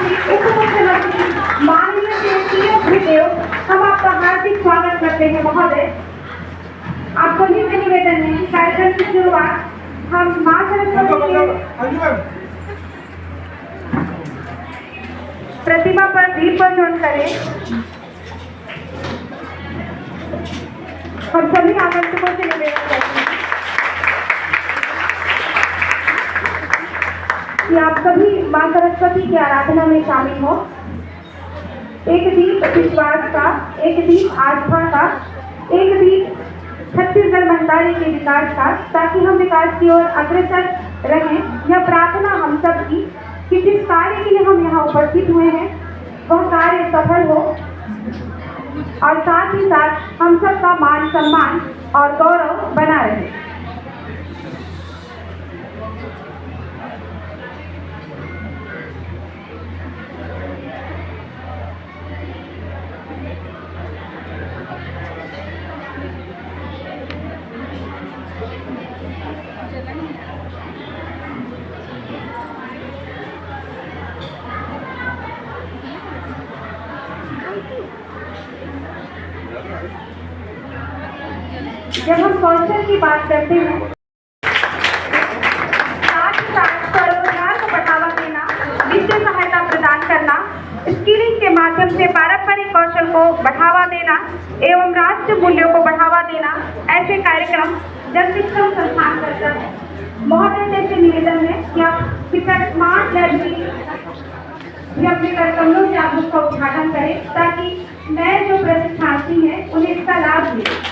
मुख्यमंत्री, उप मुख्यमंत्री, माननीय देव भूदेव, हम आपका हार्दिक स्वागत करते हैं महोदय। आप सभी से निवेदन है कि कार्यक्रम की शुरुआत हम मां सरस्वती के प्रतिमा पर दीप प्रज्वलन करें। हम सभी आगंतुकों से निवेदन करते हैं कि आप सभी मां सरस्वती की आराधना में शामिल हो। एक दीप विश्वास का, एक दीप आस्था का, एक दीप छत्तीसगढ़ मंडारी के विकास का, ताकि हम विकास की ओर अग्रसर रहें। यह प्रार्थना हम सब की कि जिस कार्य के लिए हम यहाँ उपस्थित हुए हैं वह कार्य सफल हो और साथ ही साथ हम सबका मान सम्मान और गौरव बना रहे। जब हम कौशल की बात करते हैं, साथ ही साथ स्वरोजगार को बढ़ावा देना, वित्तीय सहायता प्रदान करना, स्किलिंग के माध्यम से पारंपरिक कौशल को बढ़ावा देना एवं राष्ट्रीय मूल्यों को बढ़ावा देना, ऐसे कार्यक्रम जन शिक्षण संस्थान करता है। महोदय से निवेदन है कि आप शिक्षक स्मार्ट लर्निंग भी अपने कर्तव्यों से आप उसका उद्घाटन करें, ताकि नए जो प्रशिक्षणार्थी हैं उन्हें इसका लाभ मिले।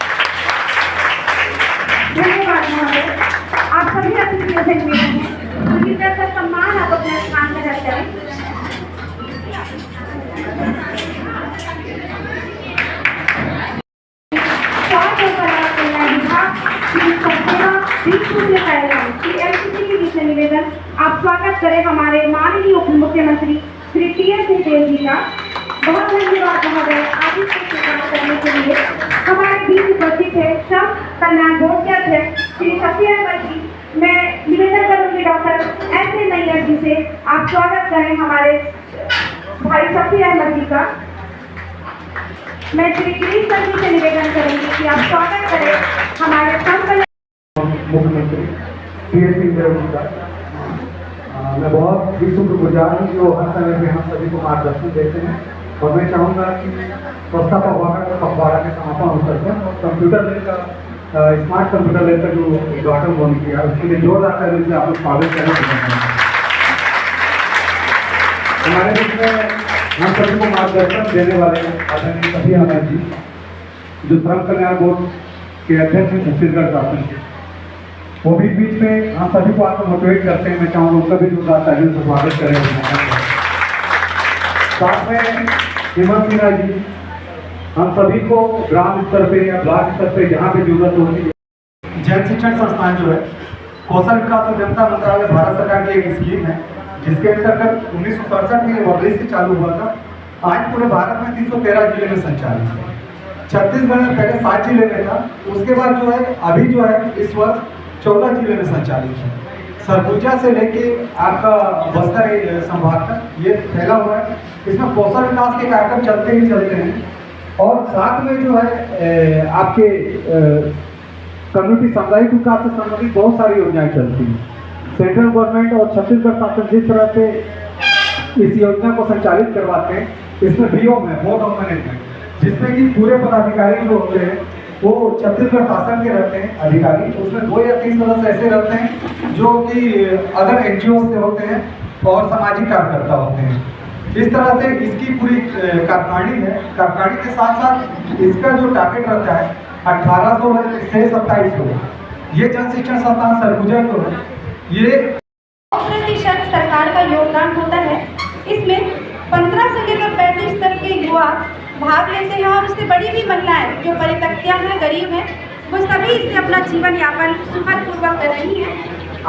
धन्यवाद महोदय। आप सभी अतिथियों से निवेदन है उनकी तरफ से सम्मान आप अपने स्थान में रख जाएं। निवेदन आप स्वागत करें हमारे माननीय उप मुख्यमंत्री श्री टी.एस. सिंहदेव जी का। बहुत धन्यवाद महोदय आदि से सेवा करने के लिए। हमारे बीच उपस्थित है श्रम कल्याण बोर्ड के अध्यक्ष श्री शफी अहमद जी। मैं निवेदन करूंगी डॉक्टर ऐसे नैयर जी से आप स्वागत करें हमारे भाई शफी अहमद जी का। मैं श्री गिरीश सर जी से निवेदन करूंगी कि आप स्वागत करें हमारे श्रम कल्याण मुख्यमंत्री टी.एस. सिंहदेव जी का। मैं बहुत ही शुक्रगुजार हूँ जो हर समय में हम सभी को मार्गदर्शन देते हैं, और मैं चाहूँगा कि स्वच्छता पखवाड़ा के समापन अवसर पर कंप्यूटर लैब का स्मार्ट कंप्यूटर लैब का जो उद्घाटन होने किया उसके लिए जोरदार तरीके से आप लोग स्वागत करें। हमारे बीच में हम सभी को मार्गदर्शन देने वाले आदरणीय शफी अहमद जी, जो श्रम कल्याण बोर्ड के अध्यक्ष हैं छत्तीसगढ़ शासन के, वो भी बीच में हम सभी को आपको मोटिवेट करते हैं। मैं चाहूँगा उनका भी जोरदार तालियों से स्वागत करें। साथ में हेमंत मीना जी, हम सभी को ग्राम स्तर पे या ब्लॉक स्तर पे जहाँ पे जरूरत होती है, जन शिक्षण संस्थान जो है कौशल विकास उद्यमता मंत्रालय भारत सरकार की एक स्कीम है, जिसके अंतर्गत 1967 में वर्ली से चालू हुआ था। आज पूरे भारत में 313 जिले में संचालित है। छत्तीसगढ़ में पहले 7 जिले में था, उसके बाद जो है अभी जो है इस वर्ष 14 जिले में संचालित है। सरगुजा से लेके आपका बस्तर संभाग तक ये फैला हुआ है। इसमें कौशल विकास के कार्यक्रम चलते ही चलते हैं, और साथ में जो है आपके कम्युनिटी सामुदायिक विकास से संबंधित बहुत सारी योजनाएं चलती हैं। सेंट्रल गवर्नमेंट और छत्तीसगढ़ शासन जिस तरह से इस योजना को संचालित करवाते हैं, इसमें बीओ है, बोर्ड ऑफ मैनेजमेंट, जिसमें कि पूरे पदाधिकारी जो होते हैं वो छत्तीसगढ़ शासन के रहते हैं अधिकारी। उसमें 2 या 3 सदस्य ऐसे रहते हैं जो कि अदर एनजीओ से होते हैं और सामाजिक कार्यकर्ता होते हैं। इस तरह से इसकी पूरी कार्यकारिणी है। कार्यकारिणी के साथ साथ इसका जो टारगेट रहता है 1800 से 2700। ये जन शिक्षण संस्थान सरगुजा जो है ये 100% सरकार का योगदान होता है। इसमें 15 से लेकर 35 तक के युवा भाग लेते हैं, और उससे बड़ी भी महिलाएं जो परित्यक्ता हैं, गरीब हैं, वो सभी इससे अपना जीवन यापन सुखदपूर्वक कर रही हैं।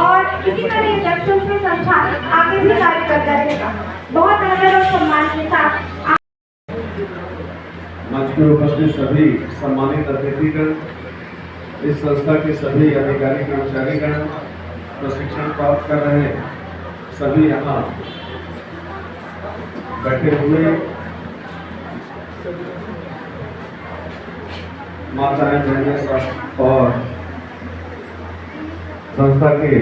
और इसी तरह ये जन शिक्षण संस्थान आगे भी कार्य करता रहेगा। बहुत आदर और सम्मान के साथ मंच पर उपस्थित सभी सम्मानित अतिथिगण, इस संस्था के सभी अधिकारी कर्मचारीगण, प्रशिक्षण प्राप्त कर रहे सभी यहाँ बैठे हुए माताएं बहनें सब और संस्था के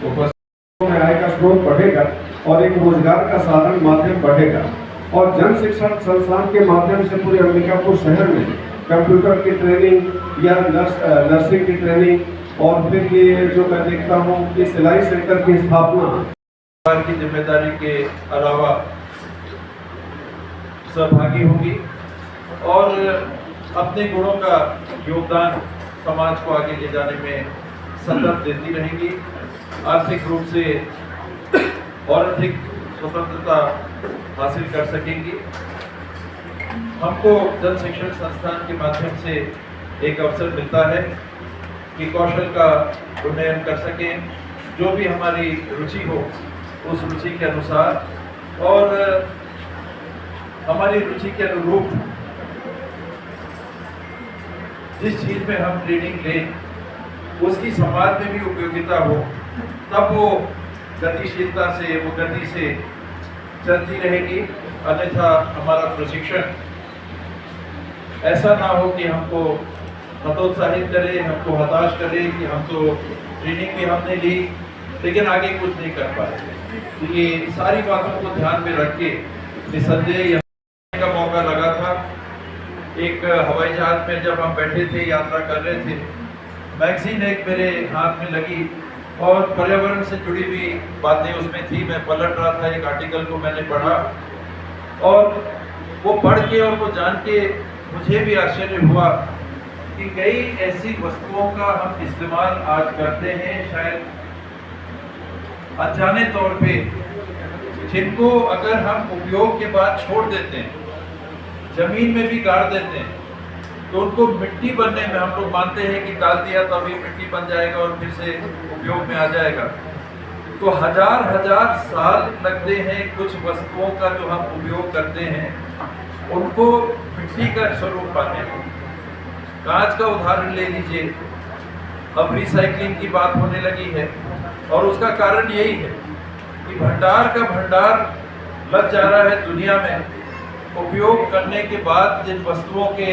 उपस्थित में आय का स्रोत बढ़ेगा और एक रोजगार का साधन माध्यम बढ़ेगा और जन शिक्षण संस्थान के माध्यम से पूरे अंबिकापुर शहर में कंप्यूटर की ट्रेनिंग या नर्सिंग की ट्रेनिंग और फिर ये जो मैं देखता हूँ कि सिलाई सेंटर की स्थापना की जिम्मेदारी के अलावा सहभागी होगी और अपने गुणों का योगदान समाज को आगे ले जाने में सतत देती रहेंगी, आर्थिक रूप से और अधिक स्वतंत्रता हासिल कर सकेंगी। हमको जन शिक्षण संस्थान के माध्यम से एक अवसर मिलता है कि कौशल का उन्नयन कर सकें, जो भी हमारी रुचि हो उस रुचि के अनुसार और हमारी रुचि के अनुरूप जिस चीज़ में हम ट्रेनिंग लें उसकी समाज में भी उपयोगिता हो, तब वो गतिशीलता से वो गति से चलती रहेगी। अन्यथा हमारा प्रशिक्षण ऐसा ना हो कि हमको हतोत्साहित करे, हमको हताश करे कि हम तो ट्रेनिंग भी हमने ली लेकिन आगे कुछ नहीं कर पाए। तो ये सारी बातों को ध्यान में रख के निसंदेह का मौका लगा था। एक हवाई जहाज में जब हम बैठे थे, यात्रा कर रहे थे, मैगजीन एक मेरे हाथ में लगी और पर्यावरण से जुड़ी हुई बातें उसमें थी। मैं पलट रहा था, एक आर्टिकल को मैंने पढ़ा और वो पढ़ के और वो जान के मुझे भी आश्चर्य हुआ कि कई ऐसी वस्तुओं का हम इस्तेमाल आज करते हैं शायद अनजाने तौर पे, जिनको अगर हम उपयोग के बाद छोड़ देते हैं, जमीन में भी गाड़ देते हैं, तो उनको मिट्टी बनने में हम लोग मानते हैं कि डाल दिया तो अभी मिट्टी बन जाएगा और फिर से उपयोग में आ जाएगा। तो हजार हजार साल लगते हैं कुछ वस्तुओं का जो हम उपयोग करते हैं उनको मिट्टी का स्वरूप पाने में। कांच का उदाहरण ले लीजिए, अब रिसाइकलिंग की बात होने लगी है और उसका कारण यही है कि भंडार का भंडार लग जा रहा है दुनिया में। उपयोग करने के बाद जिन वस्तुओं के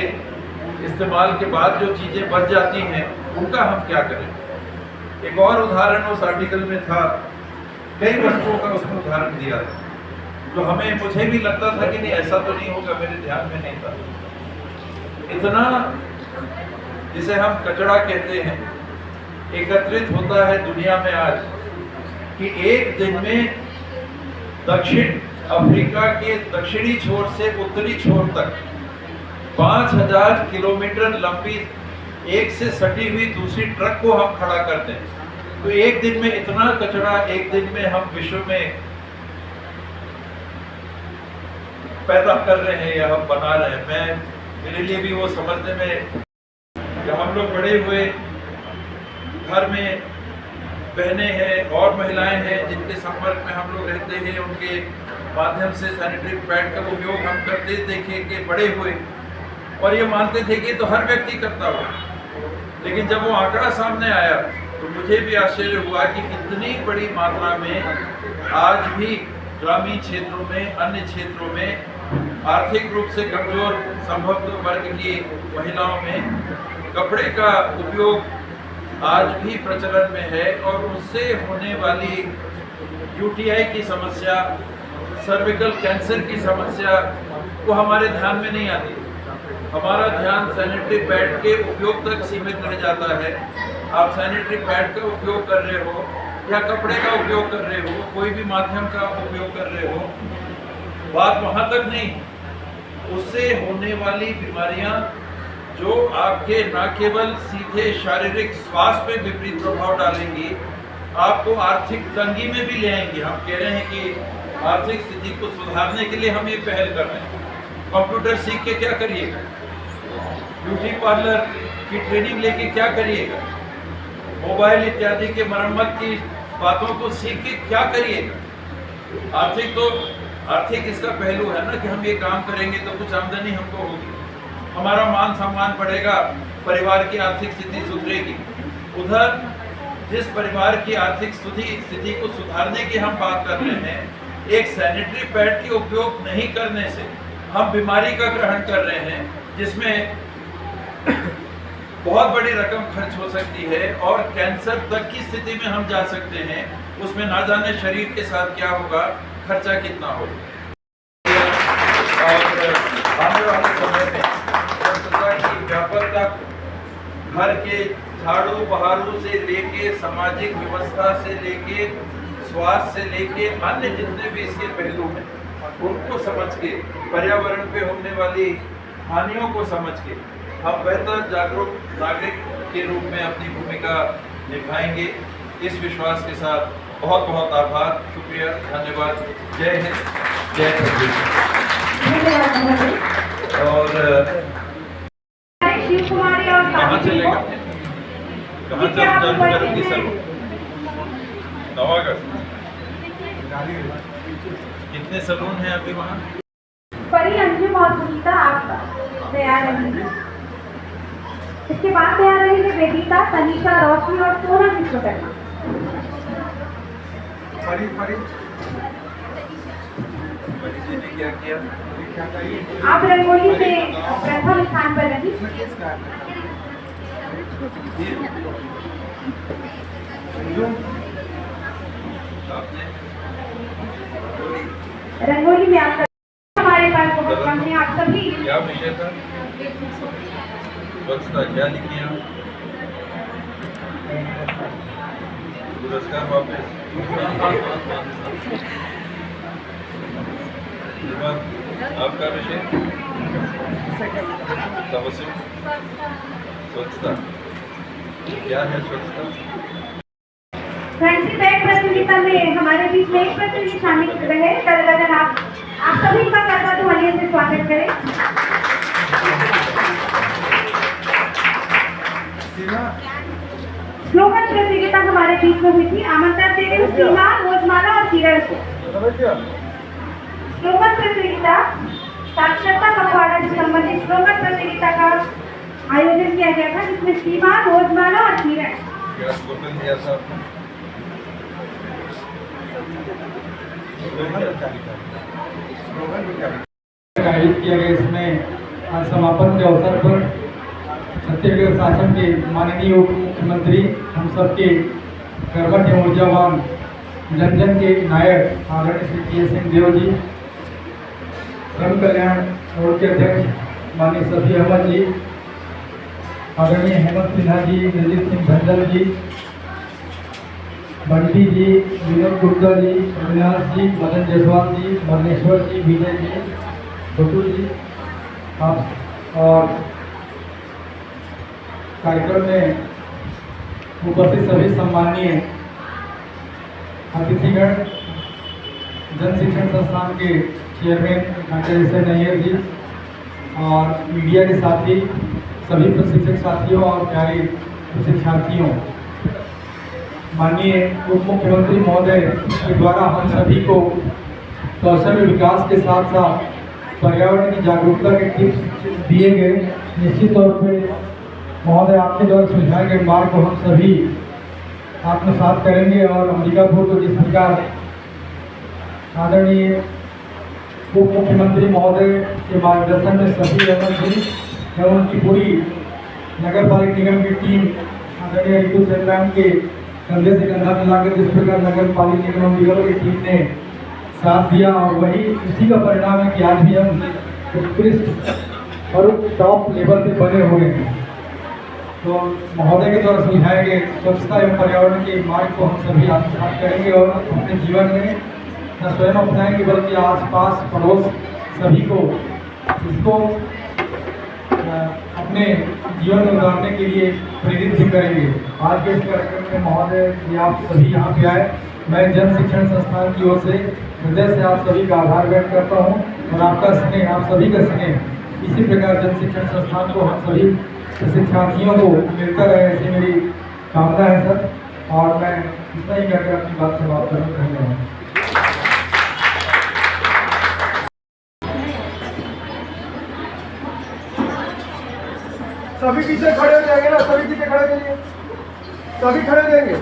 इस्तेमाल के बाद जो चीज़ें बच जाती हैं उनका हम क्या करें। एक और उदाहरण उस आर्टिकल में था, कई वस्तुओं का उसमें उदाहरण दिया था जो हमें मुझे भी लगता था कि नहीं ऐसा तो नहीं होगा, मेरे ध्यान में नहीं था। इतना जिसे हम कचरा कहते हैं एकत्रित होता है दुनिया में आज कि एक दिन में दक्षिण अफ्रीका के दक्षिणी छोर से उत्तरी छोर तक 5000 किलोमीटर लंबी एक से सटी हुई दूसरी ट्रक को हम खड़ा करते हैं। तो एक दिन में इतना कचरा एक दिन में हम विश्व में पैदा कर रहे हैं या हम बना रहे हैं। मेरे लिए भी वो समझने में, जब हम लोग बड़े हुए, घर में बहनें हैं और महिलाएं हैं जिनके संपर्क में हम लोग रहते हैं, उनके माध्यम से सैनिटरी पैड का उपयोग हम करते देखे कि बड़े हुए और ये मानते थे कि तो हर व्यक्ति करता होगा। लेकिन जब वो आंकड़ा सामने आया तो मुझे भी आश्चर्य हुआ कि इतनी बड़ी मात्रा में आज भी ग्रामीण क्षेत्रों में, अन्य क्षेत्रों में आर्थिक रूप से कमजोर संभवतः वर्ग की महिलाओं में कपड़े का उपयोग आज भी प्रचलन में है और उससे होने वाली यूटीआई की समस्या, सर्विकल कैंसर की समस्या वो हमारे ध्यान में नहीं आती। हमारा ध्यान सैनिटरी पैड के उपयोग तक सीमित रह जाता है। आप सैनिटरी पैड का उपयोग कर रहे हो या कपड़े का उपयोग कर रहे हो, कोई भी माध्यम का उपयोग कर रहे हो, बात वहाँ तक नहीं, उससे होने वाली बीमारियाँ जो आपके न केवल सीधे शारीरिक स्वास्थ्य पे विपरीत प्रभाव डालेंगी, आपको आर्थिक तंगी में भी ले आएंगी। हम कह रहे हैं कि आर्थिक स्थिति को सुधारने के लिए हम ये पहल कर रहे हैं। कंप्यूटर सीख के क्या करिएगा, ब्यूटी पार्लर की ट्रेनिंग लेके क्या करिएगा, मोबाइल इत्यादि के मरम्मत की बातों को सीख के क्या करिएगा। आर्थिक इसका पहलू है ना कि हम ये काम करेंगे तो कुछ आमदनी हमको होगी, हमारा मान सम्मान बढ़ेगा, परिवार की आर्थिक स्थिति सुधरेगी। उधर जिस परिवार की आर्थिक स्थिति को सुधारने की हम बात कर रहे हैं, एक सैनिटरी पैड के उपयोग नहीं करने से हम बीमारी का ग्रहण कर रहे हैं, जिसमें बहुत बड़ी रकम खर्च हो सकती है और कैंसर तक की स्थिति में हम जा सकते हैं। उसमें ना जाने शरीर के साथ क्या होगा, खर्चा कितना होगा। और आने वाले समय में स्वच्छता की व्यापकता घर के झाड़ू बहारू से लेके सामाजिक व्यवस्था से लेके स्वास्थ्य से लेके अन्य जितने भी इसके पहलू हैं उनको समझ के, पर्यावरण पे होने वाली हानियों को समझ के हम बेहतर जागरूक नागरिक के रूप में अपनी भूमिका निभाएंगे। इस विश्वास के साथ बहुत बहुत आभार, शुक्रिया, धन्यवाद। जय हिंद, जय हिंद। और शिव कुमारी और कहाँ चलेगा, कहाँ चालू करेंगे सर? 9 अगस्त। कितने सलून हैं अभी वहाँ? परी, अंजुम और सुनीता आप तैयार रहेंगे। इसके बाद तैयार रहेंगे वेदिता, तनिषा, रोशनी और सोनम विश्वकर्मा। परी जी ने क्या किया? आप रंगोली से प्रथम स्थान पर रही। रंगोली में आपका हमारे पास बहुत कम है। आप सभी क्या विषय था? स्वच्छता। क्या लिखी आप? पुरस्कार वापस। आपका विषय तपस्या, स्वच्छता। क्या है स्वच्छता? फ्रेंडशिप बैग प्रतियोगिता में हमारे बीच में एक प्रतियोगी शामिल रहे। अगर आप सभी का करता तो हलिया से स्वागत करें। स्लोगन प्रतियोगिता हमारे बीच में हुई थी। आमंत्रण दे रही हूँ सीमा, रोजमाला और किरण को। स्लोगन प्रतियोगिता साक्षरता पखवाड़ा से संबंधित स्लोगन प्रतियोगिता का आयोजन किया गया था, जिसमें सीमा, रोजमाला और किरण। आयोजित किया गया। इसमें आज समापन के अवसर पर छत्तीसगढ़ शासन के माननीय उप मुख्यमंत्री, हम सबके कर्मठ एवं ऊर्जावान, जन जन के नायक आदरणीय श्री टी.एस. सिंहदेव जी, श्रम कल्याण बोर्ड के अध्यक्ष माननीय सफी अहमद जी, आदरणीय हेमंत सिन्हा जी, दिलजीत सिंह धंधल जी, बंटी जी, विनोद गुप्ता जी, अविनाश जी, मदन जायसवाल जी, मरनेश्वर जी, विजय जी, छोटू जी, आप और कार्यक्रम में उपस्थित सभी सम्माननीय अतिथिगण, जन शिक्षण संस्थान के चेयरमैन डॉक्टर नैयर जी और मीडिया के साथी, सभी प्रशिक्षक साथियों और प्यारे प्रशिक्षार्थियों, माननीय उप मुख्यमंत्री महोदय के द्वारा हम सभी को कौशल विकास के साथ साथ पर्यावरण की जागरूकता के टिप्स दिए गए। निश्चित तौर पे महोदय आपके द्वारा सुझाए गए मार्ग को हम सभी आत्मसात करेंगे और अंबिकापुर को जिस प्रकार आदरणीय उप मुख्यमंत्री महोदय के मार्गदर्शन में सभी एवं उनकी पूरी नगर पालिका निगम की टीम आदरणीय रितु सेनराम के कंधे से कंधा मिलाकर जिस प्रकार नगर पालिका निगम की टीम ने साथ दिया, और वही इसी का परिणाम है कि आज भी हम उत्कृष्ट और टॉप लेवल पे बने हुए हैं। तो महोदय के द्वारा सुझाए गए स्वच्छता एवं पर्यावरण के मार्ग को हम सभी आत्मसात करेंगे और अपने जीवन में न स्वयं अपनाएंगे बल्कि आसपास पड़ोस सभी को इसको अपने जीवन में उतारने के लिए प्रेरित भी करेंगे। आज के इस कार्यक्रम में महोदय जी आप सभी यहाँ पे आए, मैं जन शिक्षण संस्थान की ओर से हृदय से आप सभी का आभार व्यक्त करता हूँ और आपका स्नेह, आप सभी का स्नेह इसी प्रकार जन शिक्षण संस्थान को हम सभी शिक्षार्थियों को मिलता रहे, ऐसी मेरी कामना है सर। और मैं इतना ही कहकर अपनी बात समाप्त करूँ। धन्यवाद। सभी पीछे खड़े हो जाएंगे ना, सभी पीछे खड़े करिए, सभी खड़े हो जाएंगे।